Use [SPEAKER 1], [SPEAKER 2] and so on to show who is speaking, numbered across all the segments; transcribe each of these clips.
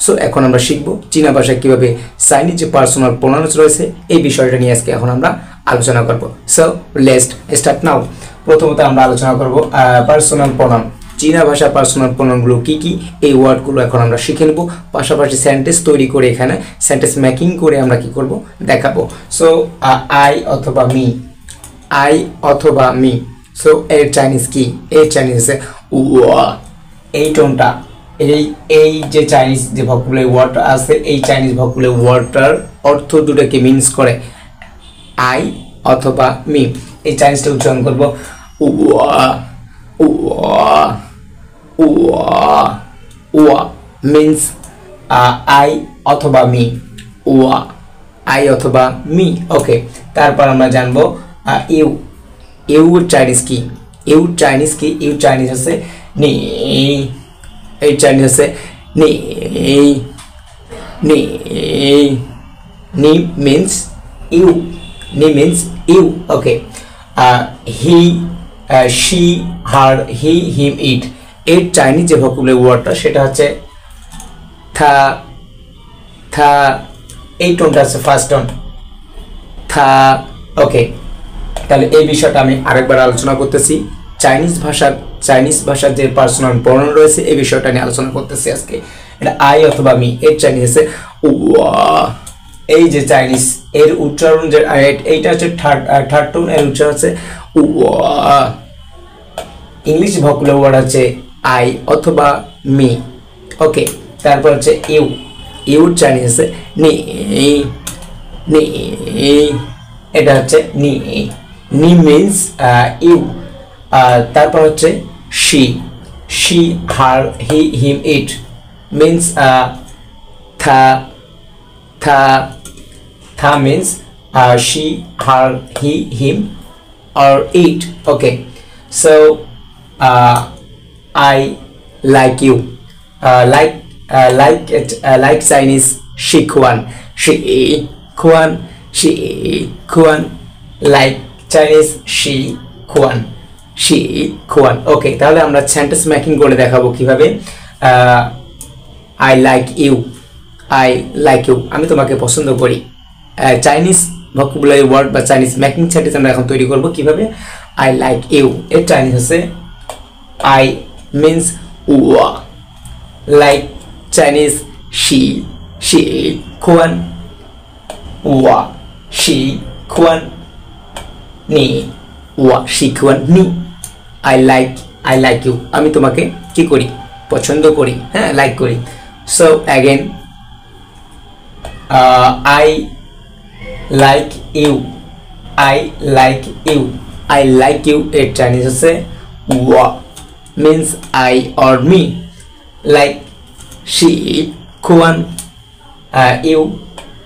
[SPEAKER 1] So এখন আমরা শিখব চীনা ভাষায় কিভাবে চাইনিজ যে পার্সোনাল প্রোনাউন্স রয়েছে এই বিষয়টা নিয়ে আজকে এখন আমরা আলোচনা করব। So let's start now. প্রথমত আমরা আলোচনা করব পার্সোনাল প্রোনাউন। চীনা ভাষা পার্সোনাল প্রোনাউনগুলো কি কি এই ওয়ার্ডগুলো এখন আমরা শিখে নেব, পাশাপাশি সেন্টেন্স তৈরি করে এখানে সেন্টেন্স মেকিং করে আমরা কি করব দেখাবো। সো আই অথবা মি, আই অথবা মি। সো এর চাইনিজ কি? এর চাইনিজ আছে ওয়া। এই টোনটা এই যে চাইনিজ যে ভোকাবুলারি ওয়ার্ড আছে এই চাইনিজ ভোকাবুলারি ওয়ার্ডটার অর্থ দুটোকে মিন্স করে আই অথবা মি। এই চাইনিজটা উচ্চারণ করব ওয়া ওয়া ওয়া ওয়া মিন্স আই অথবা মি, ওয়া আই অথবা মি। ওকে, তারপর আমরা জানবো ইউ। ইউ চাইনিজ কি? ইউ চাইনিজ কি? ইউ চাইনিজ আছে নি। এই চাইনিজ আছে নি। নি নি মিন্স ইউ। নি means you. Okay, he, she, her, he, him, it. এর চাইনিজ যে ভোকাবুলারি ওয়ার্ডটা সেটা হচ্ছে থা। থা, এই টোনটা আছে ফার্স্ট টোন থা। ওকে, তাহলে এই বিষয়টা আমি আরেকবার আলোচনা করতেছি। চাইনিজ ভাষার যে পার্সোনাল প্রোনাউন রয়েছে এই বিষয়টা নিয়ে আলোচনা করতেছি আজকে। এটা আই অথবা মি। এর চাইনিজ আছে ওয়া। এই যে চাইনিজ এর উচ্চারণ যে এইটা হচ্ছে থার্ড টোন, এর উচ্চারণ আছে ওয়া। ইংলিশ ভোকাবুলারি ওয়ার্ড আছে আই অথবা মি। ওকে, তারপর হচ্ছে ইউ। ইউর চাইনিজ আছে নি। নি, এটা হচ্ছে নি। নি মিন্স ইউ। তারপর হচ্ছে she. She, her, he, him, it means থা। থা, থা means she, her, he, him or it. Okay, so I like you. Like Chinese Sichuan. Sichuan. Sichuan. Like Chinese Sichuan. Sichuan. Okay, তাহলে আমরা sentence making করে দেখাবো কিভাবে। I like you. I like you. আমি তোমাকে পছন্দ করি। চাইনিজ ভোকাবুলারি ওয়ার্ড বা চাইনিজ মেকিং সেন্টেন্স আমরা এখন তৈরি করব কিভাবে। আই লাইক ইউ এর চাইনিজ আছে আই মিন্স ওয়া। লাইক চাইনিজ শি। শি খুয়ান ওয়া। শি খুয়ান নি। ওয়া শি খুয়ান নি। I like you. আমি তোমাকে কি করি? পছন্দ করি, হ্যাঁ, লাইক করি। So again I like you. I like you. I like you এর চাইনিজ আছে wa means I or me. Like she kuan you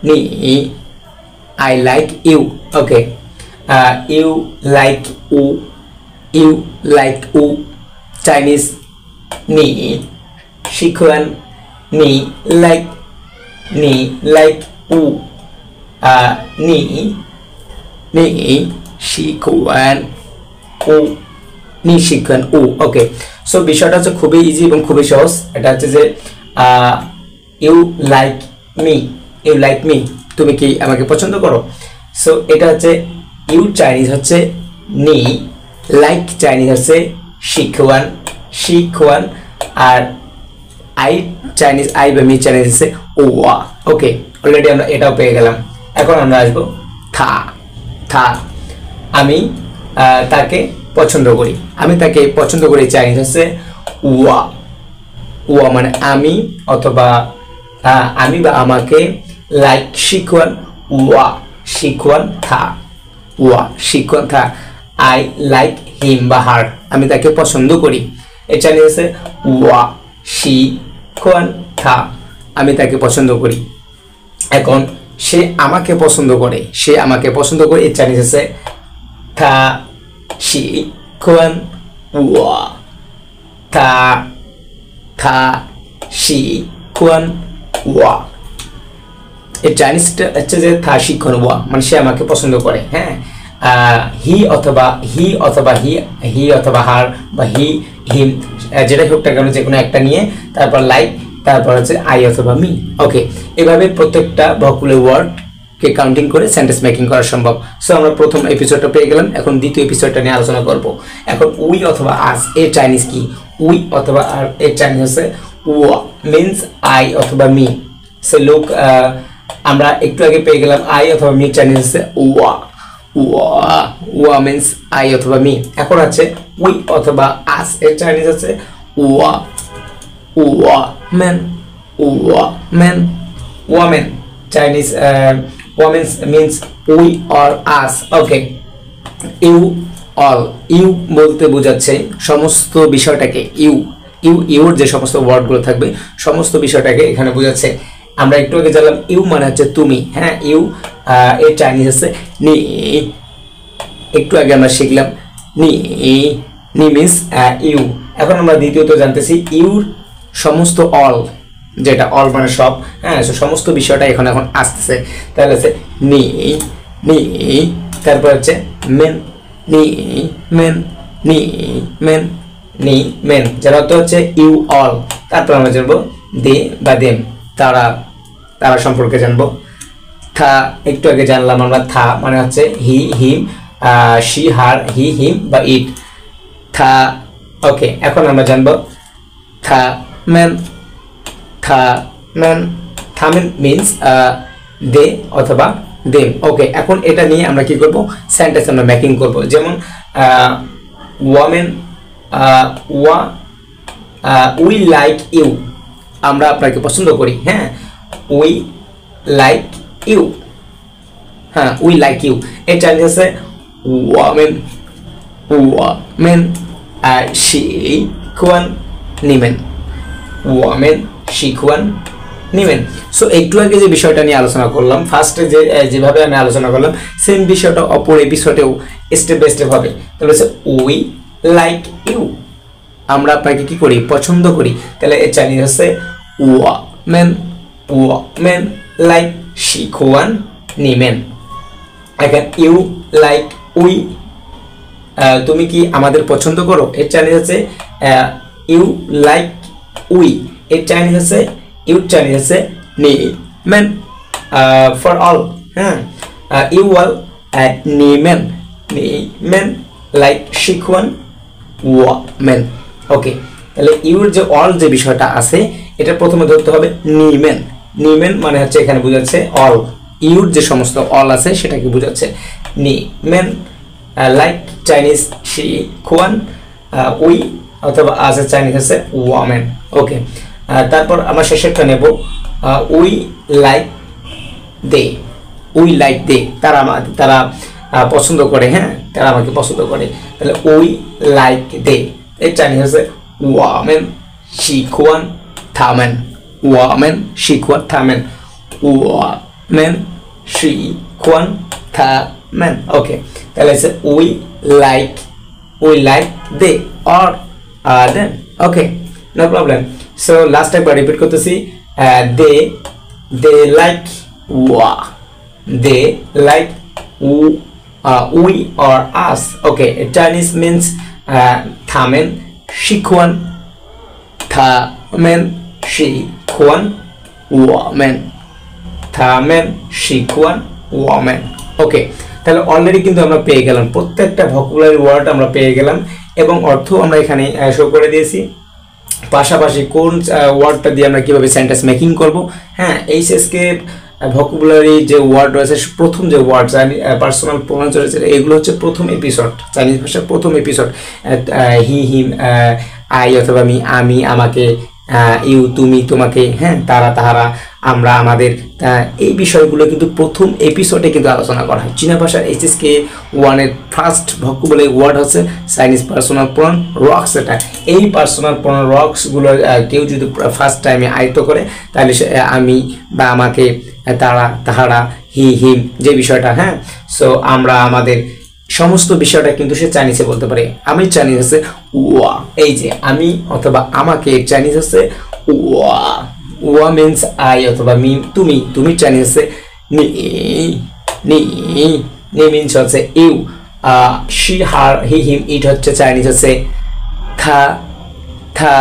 [SPEAKER 1] ni. I like you. Okay, you like u. You like u Chinese ni. She kuan ni like u. Ni শিখুয়ান ও। নি শিখুয়ান ও। ওকে, so বিষয়টা হচ্ছে খুবই easy এবং খুবই সহজ। এটা হচ্ছে যে you like me. You like me, তুমি কি আমাকে পছন্দ করো? সো এটা হচ্ছে ইউ চাইনিজ হচ্ছে নি। লাইক চাইনিজ হচ্ছে শিখুয়ান। শিখুয়ান। আর আই চাইনিজ, আই বা মি চাইনিজ হচ্ছে ওয়া। ওকে, অলরেডি আমরা এটাও পেয়ে গেলাম। এখন আমরা আসবো থা। থা, আমি তাকে পছন্দ করি। আমি তাকে পছন্দ করি চাইনিজ হচ্ছে ওয়া। ওয়া মানে আমি অথবা আমি বা আমাকে। লাইক শিখুয়ান ওয়া শিখুয়ান থা। ওয়া শিখুয়ান থা। আই লাইক হিম বা হার, আমি তাকে পছন্দ করি। এর চাইনিজ হচ্ছে ওয়া শিখুয়ান থা। আমি তাকে পছন্দ করি। এখন সে আমাকে পছন্দ করে। সে আমাকে পছন্দ করে এর চাইনিজ আছে থা শি খুয়ান ওয়া। থা থা শি খুয়ান ওয়া। এর চাইনিজটা হচ্ছে যে থা শি খুয়ান ওয়া মানে সে আমাকে পছন্দ করে। হ্যাঁ, হি অথবা হি অথবা হার বা হি হিম যেটাই হোক না কেন যে কোনো একটা নিয়ে তারপর লাইক তারপর হচ্ছে আই অথবা মি। ওকে, এভাবে প্রত্যেকটা ভোকাবুলারি ওয়ার্ড কে কাউন্টিং করে সেন্টেন্স মেকিং করা সম্ভব। সো আমরা প্রথম এপিসোডটা পেয়ে গেলাম, এখন দ্বিতীয় এপিসোডটা নিয়ে আলোচনা করব। এখন উই অথবা আস এর চাইনিজ কি? উই অথবা আর এর চাইনিজ হচ্ছে ওয়া, মিন্স আই অথবা মি। সো লুক, আমরা একটু আগে পেয়ে গেলাম আই অথবা মি চাইনিজ হচ্ছে ওয়া। ওয়া ওয়া মিন্স আই অথবা মি। এখন আছে উই অথবা আস এর চাইনিজ হচ্ছে ওয়া। ওয়া মেন, ওয়া মেন, ওয়ামেন Chinese women means we or us. okay, you all, you বলতে বোঝাচ্ছে সমস্ত বিষয়টাকে, ইউ ইউ ইউর যে সমস্ত ওয়ার্ডগুলো থাকবে সমস্ত বিষয়টাকে এখানে বোঝাচ্ছে। আমরা একটু আগে জানলাম ইউ মানে হচ্ছে তুমি, হ্যাঁ, ইউ এর চাইনিজ হচ্ছে নি। একটু আগে আমরা শিখলাম নি, নি মিন্স ইউ। এখন আমরা দ্বিতীয়ত জানতেছি ইউর সমস্ত অল, যেটা অল মানে সব, হ্যাঁ, সমস্ত বিষয়টা এখন আসতেছে। তাহলে হচ্ছে নি নি, তারপর হচ্ছে মেন, নি মেন, নি মেন, নি মেন, যার অর্থ হচ্ছে ইউ অল। তারপর আমরা জানবো দে বা দেম, তারা, তারা সম্পর্কে জানবো। থা একটু আগে জানলাম আমরা, থা মানে হচ্ছে হি হিম, শি হার, হি হিম বা ইট, থা। ওকে, এখন আমরা জানবো থা মেন, থামেন, থামেন মিন্স দে অথবা দেম। ওকে, এখন এটা নিয়ে আমরা কি করব? সেন্টেন্স আমরা মেকিং করব। যেমন ওয়ামেন, ওয়া উই লাইক ইউ, আমরা আপনাকে পছন্দ করি, হ্যাঁ, উই লাইক ইউ, হ্যাঁ, উই লাইক ইউ। এর চাইনিজ আছে ওয়ামেন, ওয়ামেন শিখওয়ান নিমেন, ওয়ামেন শিখওয়ান নিবেন। সো একটু আগে যে বিষয়টা নিয়ে আলোচনা করলাম, ফার্স্টে যেভাবে আমি আলোচনা করলাম সেম বিষয়টা অপর এপিসোডেও স্টেপ বাই স্টেপ হবে। তাহলে হচ্ছে উই লাইক ইউ, আমরা আপনাকে কি করি? পছন্দ করি। তাহলে এর চাইনিজ হচ্ছে ওয়ামেন, ওয়ামেন লাইক শিখওয়ান নিমেন। এখন ইউ লাইক উই, তুমি কি আমাদের পছন্দ করো? এর চাইনিজ হচ্ছে ইউ লাইক উই। এর চাইনিজ আছে, ইউ চাইনিজ আছে নি মেন, ফর অল, হ্যাঁ, ইউ অল নি মেন, নি মেন লাইক শিখওয়ান ওয়া মেন। ওকে, তাহলে ইউর যে অল যে বিষয়টা আছে এটা প্রথমে ধরতে হবে নি মেন। নি মেন মানে হচ্ছে এখানে বোঝাচ্ছে অল, ইউর যে সমস্ত অল আছে সেটাকে বোঝাচ্ছে নি মেন লাইক চাইনিজ শিখওয়ান উই অথবা আজ এর চাইনিজ আছে ওয়ামেন। ওকে, তারপর আমরা শেষেরটা নেব we like they, we like they, তারা তারা পছন্দ করে, হ্যাঁ, তারা আমাকে পছন্দ করে। তাহলে উই লাইক দে, এর চাইনিজ হচ্ছে ওয়ামেন শিখওয়ান থামেন, ওয়ামেন শিখওয়ান থামেন, ওয়ামেন শিখওয়ান থামেন। ওকে, তাহলে হচ্ছে we like they or them. Okay, no problem. So last একবার রিপিট করতেছি, দে লাইক ওয়া, they like we or us. Okay, Chinese means থামেন শিখওয়ান, থামেন শিখওয়ান ওয়ামেন, থামেন শিখওয়ান ওয়ামেন। ওকে, তাহলে অলরেডি কিন্তু আমরা পেয়ে গেলাম প্রত্যেকটা ভোকাবুলারি ওয়ার্ড আমরা পেয়ে গেলাম এবং অর্থ আমরা এখানে শো করে দিয়েছি। পাশাপাশি কোন ওয়ার্ডটা দিয়ে আমরা কিভাবে সেন্টেন্স মেকিং করব, হ্যাঁ, এইচএসকে ভোকাবুলারি যে ওয়ার্ড রয়েছে, প্রথম যে ওয়ার্ড পার্সোনাল প্রোনাউন রয়েছে, এগুলো হচ্ছে প্রথম এপিসোড, চাইনিজ ভাষার প্রথম এপিসোড। হি হিম, আই অথবা মি, আমি আমাকে, ইউ তুমি তোমাকে, হ্যাঁ, তারা তাহারা, আমরা আমাদের, এই বিষয়গুলো কিন্তু প্রথম এপিসোডে কিন্তু আলোচনা করা হয়। চীনা ভাষার এইচএসকে ওয়ানের ফার্স্ট ভোকাবুলারি ওয়ার্ড হচ্ছে চাইনিজ পার্সোনাল প্রোনাউন রক্স। এটা এই পার্সোনাল প্রোনাউন রক্সগুলো কেউ যদি ফার্স্ট টাইমে আয়ত্ত করে তাহলে আমি বা আমাকে, তারা তাহারা, হি হিম যে বিষয়টা, হ্যাঁ, সো আমরা আমাদের সমস্ত বিষয়টা কিন্তু সে চাইনিজে বলতে পারে। আমি চাইনিজ হচ্ছে ওয়া, এই যে আমি অথবা আমাকে, চাইনিজ হচ্ছে ওয়া, ওয়া মিন্স আই অথবা মি, তুমি, তুমি চাইনিজ হচ্ছে নি, নি, নি মিন্স হচ্ছে you, she her, he him, ইট হচ্ছে চাইনিজ হচ্ছে থা, থা।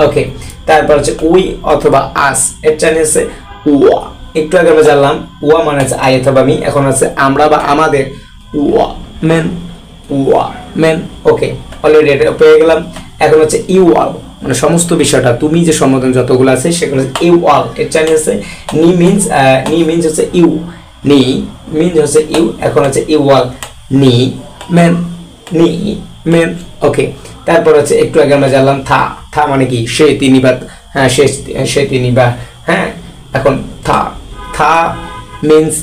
[SPEAKER 1] ওকে, তারপর হচ্ছে উই অথবা আস, এর চাইনিজ হচ্ছে ওয়া। একটু আগে আমরা জানলাম ওয়া মানে হচ্ছে আই অথবা আমি, এখন আছে আমরা বা আমাদের, ওয়া মেন, ওয়া মেন। ওকে, অলরেডি এটা পেয়ে গেলাম। এখন হচ্ছে ইউ অল, মানে সমস্ত বিষয়টা, তুমি যে সম্বোধন যতগুলো আছে সেগুলো হচ্ছে ইউ অল, এর চাইনিজ হচ্ছে নি মিনস হচ্ছে ইউ, নি মিনস হচ্ছে ইউ, এখন হচ্ছে ইউ অল, নি মেন, নি মেন। ওকে, তারপর হচ্ছে একটু আগে আমরা জানলাম থা, থা মানে কি সে তিনি বা, হ্যাঁ সে তিনি বা, হ্যাঁ এখন থা, থা মিনস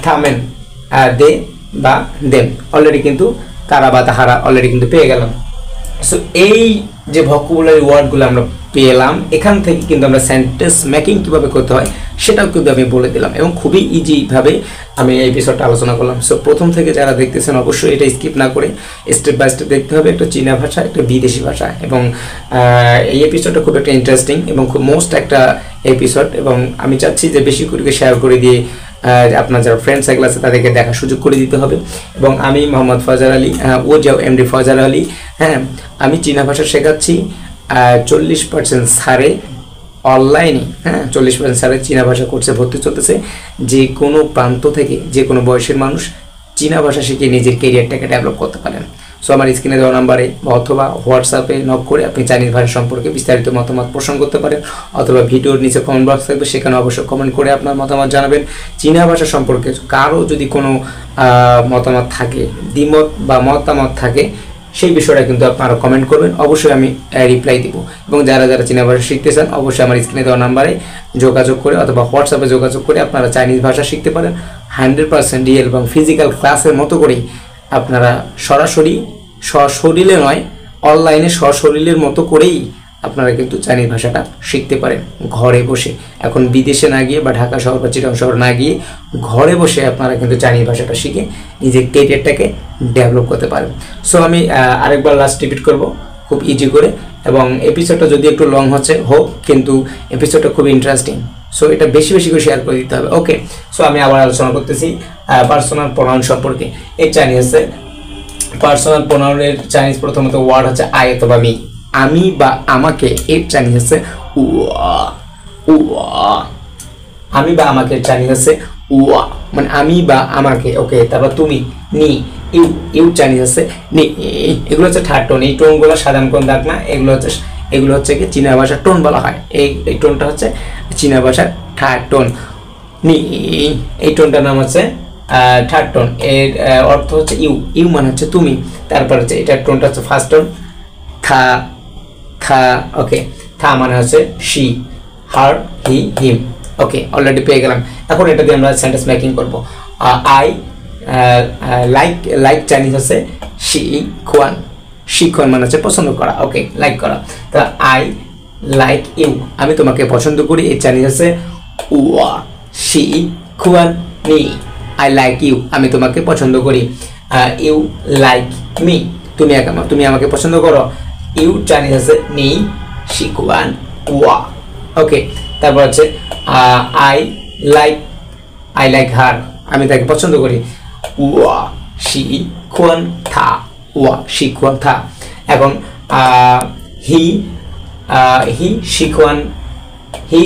[SPEAKER 1] থা মেন দে বা দেম, অলরেডি কিন্তু তারা বা তাহারা অলরেডি কিন্তু পেয়ে গেলাম। সো এই যে ভোকাবুলারি ওয়ার্ডগুলো আমরা পেলাম, এখান থেকে কিন্তু আমরা সেন্টেন্স মেকিং কিভাবে করতে হয় সেটাও কিন্তু আমি বলে দিলাম, এবং খুবই ইজি ভাবে আমি এই এপিসোডটা আলোচনা করলাম। সো প্রথম থেকে যারা দেখতেছেন অবশ্যই এটা স্কিপ না করে স্টেপ বাই স্টেপ দেখতে হবে, একটা চীনা ভাষা, একটা বিদেশি ভাষা, এবং এই এপিসোডটা খুব একটা ইন্টারেস্টিং এবং খুব মোস্ট একটা এপিসোড, এবং আমি চাচ্ছি যে বেশি করে শেয়ার করে দিয়ে আপনার যারা ফ্রেন্ড সার্কেল আছে তাদেরকে দেখার সুযোগ করে দিতে হবে। এবং আমি মোহাম্মদ ফয়জার আলী, ও যাও এমডি ফয়জার আলী, হ্যাঁ আমি চীনা ভাষা শেখাচ্ছি 40% ছাড়ে অনলাইনে, হ্যাঁ 40% ছাড়ে চীনা ভাষা কোর্সে ভর্তি চলতেছে। যে কোনো প্রান্ত থেকে যে কোনো বয়সের মানুষ চীনা ভাষা শিখে নিজের কেরিয়ারটাকে ডেভেলপ করতে পারেন। সো আমার স্ক্রিনে দেওয়া নাম্বারে অথবা হোয়াটসঅ্যাপে নক করে আপনি চাইনিজ ভাষা সম্পর্কে বিস্তারিত মতামত পোষণ করতে পারেন, অথবা ভিডিওর নিচে কমেন্ট বক্স থাকবে, সেখানে অবশ্যই কমেন্ট করে আপনার মতামত জানাবেন। চীনা ভাষা সম্পর্কে কারো যদি কোনো মতামত থাকে, দ্বিমত বা মতামত থাকে, সেই বিষয়টা কিন্তু আপনারা কমেন্ট করবেন, অবশ্যই আমি রিপ্লাই দিব। এবং যারা যারা চীনা ভাষা শিখতে চান অবশ্যই আমার স্ক্রিনে দেওয়া নাম্বারে যোগাযোগ করে অথবা হোয়াটসঅ্যাপে যোগাযোগ করে আপনারা চাইনিজ ভাষা শিখতে পারেন। 100% রিয়েল এবং ফিজিক্যাল ক্লাসের মতো করেই আপনারা সরাসরি সশরীরে নয়, অনলাইনে সশরীরের মতো করেই আপনারা কিন্তু চাইনিজ ভাষাটা শিখতে পারেন ঘরে বসে। এখন বিদেশে না গিয়ে বা ঢাকা শহর বা চিটাগং শহর না গিয়ে ঘরে বসে আপনারা কিন্তু চাইনিজ ভাষাটা শিখে নিজের কেরিয়ারটাকে ডেভেলপ করতে পারেন। সো আমি আরেকবার লাস্ট রিপিট করব খুব ইজি করে, এবং এপিসোডটা যদি একটু লং হচ্ছে হোক, কিন্তু এপিসোডটা খুব ইন্টারেস্টিং। সো এটা বেশি বেশি করে শেয়ার করে দিতে হবে। ওকে, সো আমি আবার আলোচনা করতেছি পার্সোনাল প্রোনাউন সম্পর্কে। এই চাইনিজ পার্সোনাল প্রোনাউনের চাইনিজ প্রথমত ওয়ার্ড হচ্ছে আই অথবা মি, আমি বা আমাকে, এর চাইনিজ হচ্ছে ওয়া, ওয়া। আমি বা আমাকে চাইনিজ হচ্ছে ওয়া, মানে আমি বা আমাকে। ওকে, তারপর তুমি, নি, ইউ, ইউ চাইনিজ হচ্ছে নি। এগুলো হচ্ছে থার্ড টোন, এই টোনগুলো সাধারণ কোন দাগ না, এগুলো হচ্ছে কি চীনা ভাষার টোন বলা হয়। এই টোনটা হচ্ছে চীনা ভাষার থার্ড টোন। নি, এই টোনটার নাম হচ্ছে থার্ড টোন, এর অর্থ হচ্ছে ইউ, ইউ মানে হচ্ছে তুমি। তারপর হচ্ছে এটার টোনটা হচ্ছে ফার্স্ট টোন, থা, থা। ওকে, থা মানে হচ্ছে she, her, he, him. Okay, already পেয়ে গেলাম। এখন এটা দিয়ে আমরা সেন্টেন্স মেকিং করব। আই লাইক চাইনিজ হচ্ছে শি খুয়ান, শি খুয়ান মানে হচ্ছে পছন্দ করা। ওকে, লাইক করা। তা আই লাইক ইউ, আমি তোমাকে পছন্দ করি, এই চাইনিজ হচ্ছে ওয়া শি খুয়ান নি। আই লাইক ইউ, আমি তোমাকে পছন্দ করি। ইউ লাইক মি, তুমি আমাকে পছন্দ করো। ইউ চাইনিজ আছে নি শিকুয়ান ওয়া। ওকে, তারপর হচ্ছে আই লাইক হার, আমি তাকে পছন্দ করি। ওয়া শি খুয়ান থা, ওয়া শি খুয়ান থা। এখন হি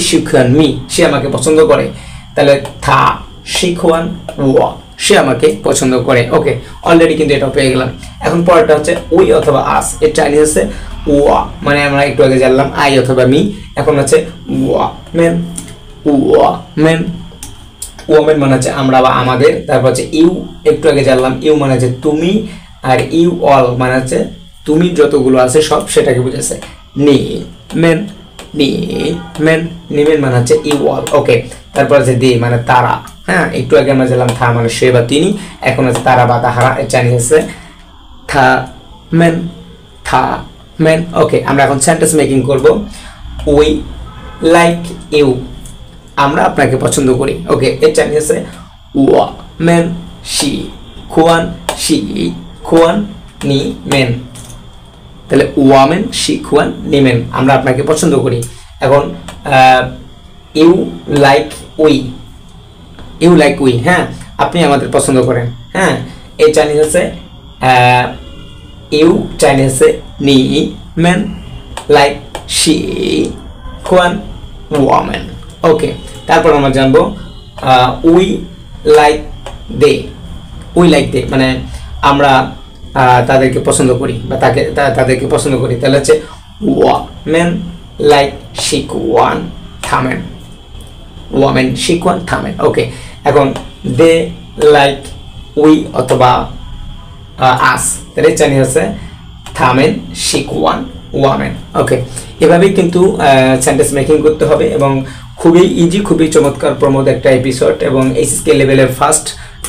[SPEAKER 1] শিখুয়ান মি, সে আমাকে পছন্দ করে। তাহলে থা শিখুয়ান ওয়া, সে আমাকে পছন্দ করে। ওকে, অলরেডি কিন্তু এটা পেয়ে গেলাম। এখন পরেরটা হচ্ছে উই অথবা আস, এর চাইনিজ হচ্ছে ওয়া, মানে আমরা একটু আগে জানলাম আই অথবা মি। এখন হচ্ছে ওয়া মেন, ওয়া মেন, ওয়ামেন মানে হচ্ছে আমরা বা আমাদের। তারপর হচ্ছে ইউ, একটু আগে জানলাম ইউ মানে হচ্ছে তুমি, আর ইউ অল মানে হচ্ছে তুমি যতগুলো আছে সব, সেটাকে বুঝেছে। নি মেন, নি মেন, নিমেন মানে হচ্ছে ইউ অল। ওকে, তারপর আছে দি মানে তারা, হ্যাঁ একটু আগে আমরা জানলাম থা মানে সে বা তিনি, এখন আছে তারা বা তাহারা, এর চাইনিজ হচ্ছে থা মেন, থা মেন। ওকে, আমরা এখন সেন্টেন্স মেকিং করব। উই লাইক ইউ, আমরা আপনাকে পছন্দ করি। ওকে, এর চাইনিজ হচ্ছে ওয়া মেন শি খুয়ান নি মেন। তাহলে ওয়ামেন শি খুয়ান নি মেন, আমরা আপনাকে পছন্দ করি। এখন you like we, you like we, হ্যাঁ আপনি আমাদের পছন্দ করেন। হ্যাঁ, এই চাইনিজ হচ্ছে ইউ চাইনিজ হচ্ছে নি মেন লাইক শি কোয়ান ওয়ামেন। ওকে, তারপর আমরা জানবো we like they. We like they মানে আমরা তাদেরকে পছন্দ করি বা তাদেরকে পছন্দ করি, তাহলে হচ্ছে ওয়ামেন লাইক শিকওয়ান থামেন। ওয়ামেন শিকওয়ান থামেন। ওকে, এখন দে লাইক উই অথবা আস, তাহলে চাইনিজ হচ্ছে থামেন শিকওয়ান ওয়ামেন। ওকে, এভাবেই কিন্তু সেন্টেন্স মেকিং করতে হবে এবং খুবই ইজি, খুবই চমৎকার প্রমোদ একটা এপিসোড এবং এইচএসকে লেভেলের ফার্স্ট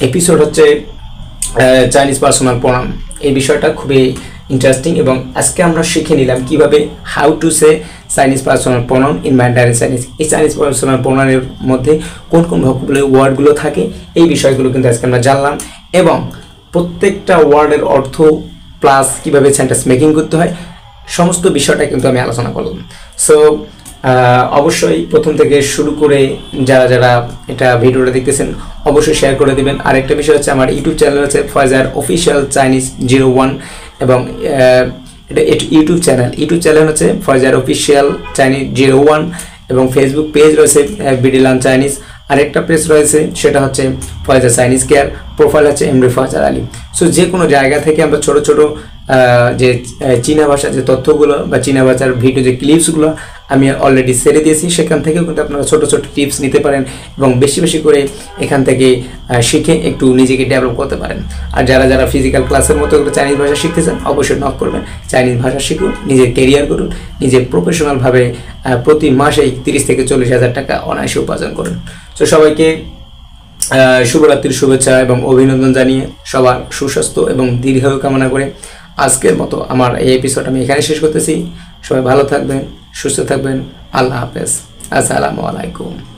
[SPEAKER 1] এপিসোড হচ্ছে চাইনিজ পার্সোনাল প্রোনাউন। এই বিষয়টা খুবই ইন্টারেস্টিং এবং আজকে আমরা শিখে নিলাম কিভাবে how to say Chinese personal pronoun in Mandarin Chinese. এই চাইনিজ পার্সোনাল প্রোনাউনের মধ্যে কোন কোন ভোকাবুলারি ওয়ার্ডগুলো থাকে এই বিষয়গুলো কিন্তু আজকে আমরা জানলাম এবং প্রত্যেকটা ওয়ার্ডের অর্থ প্লাস কিভাবে সেন্টেন্স মেকিং করতে হয় সমস্ত বিষয়টা কিন্তু আমি আলোচনা করলাম। সো অবশ্যই প্রথম থেকে শুরু করে যারা যারা এটা ভিডিওটা দেখতেছেন অবশ্যই শেয়ার করে দিবেন। আরেকটা বিষয় হচ্ছে আমার ইউটিউব চ্যানেল হচ্ছে ফয়জার অফিসিয়াল চাইনিজ 01 এবং এটা ইউটিউব চ্যানেল হচ্ছে ফয়জার অফিসিয়াল চাইনিজ 01 এবং ফেসবুক পেজ রয়েছে বিডি লার্ন চাইনিজ। আরেকটা পেজ রয়েছে সেটা হচ্ছে ফয়জার চাইনিজ কেয়ার, প্রোফাইল হচ্ছে এমডি ফয়জার আলী। সো যে কোনো জায়গা থেকে আমরা ছোট ছোট যে চীনা ভাষার যে তথ্যগুলো বা চীনা ভাষার ভিডিও যে ক্লিপসগুলো আমি অলরেডি ছেড়ে দিয়েছি, সেখান থেকেও কিন্তু আপনারা ছোট ছোট টিপস নিতে পারেন এবং বেশি বেশি করে এখান থেকে শিখে একটু নিজেকে ডেভেলপ করতে পারেন। আর যারা যারা ফিজিক্যাল ক্লাসের মতো করে চাইনিজ ভাষা শিখতে চান অবশ্যই নক করবেন। চাইনিজ ভাষা শিখুন, নিজের কেরিয়ার করুন, নিজে প্রফেশনালভাবে প্রতি মাসেই 30 থেকে 40 হাজার টাকা অনায়াসে উপার্জন করুন। তো সবাইকে শুভরাত্রির শুভেচ্ছা এবং অভিনন্দন জানিয়ে সবার সুস্বাস্থ্য এবং দীর্ঘায়ু কামনা করে আজকের মতো আমার এই এপিসোড আমি এখানে শেষ করতেছি। সবাই ভালো থাকবেন, সুস্থ থাকবেন। আল্লাহ হাফেজ, আসসালামু আলাইকুম।